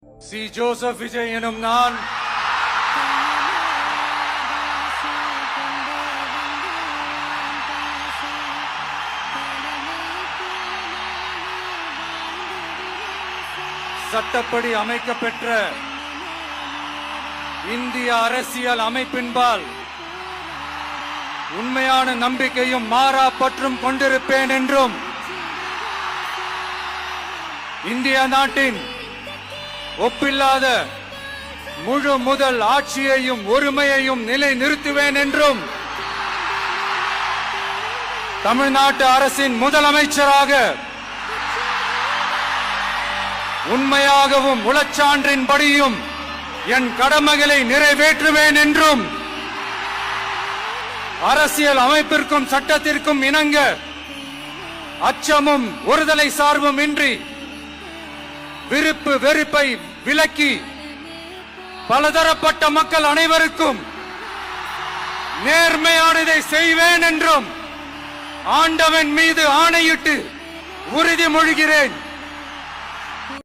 C Joseph Vijay எனும் நான் சட்டப்படி அமைக்கப்பெற்ற இந்திய அரசியல் அமைப்பின்பால் உண்மையான நம்பிக்கையும் மாறா பற்றும் கொண்டிருப்பேன் என்றும் இந்திய நாட்டின் ஒப்பில்லாத முழு முதல் ஆட்சியையும் ஒருமையையும் நிலை நிறுத்துவேன் என்றும் தமிழ்நாட்டு அரசின் முதலமைச்சராக உண்மையாகவும் உளச்சான்றின்படியும் என் கடமைகளை நிறைவேற்றுவேன் என்றும் அரசியல் அமைப்பிற்கும் சட்டத்திற்கும் இணங்க அச்சமும் ஒருதலை சார்பும் இன்றி விருப்பு வெறுப்பை விலக்கி பலதரப்பட்ட மக்கள் அனைவருக்கும் நேர்மையானதை செய்வேன் என்றும் ஆண்டவன் மீது ஆணையிட்டு உறுதிமொழிகிறேன்.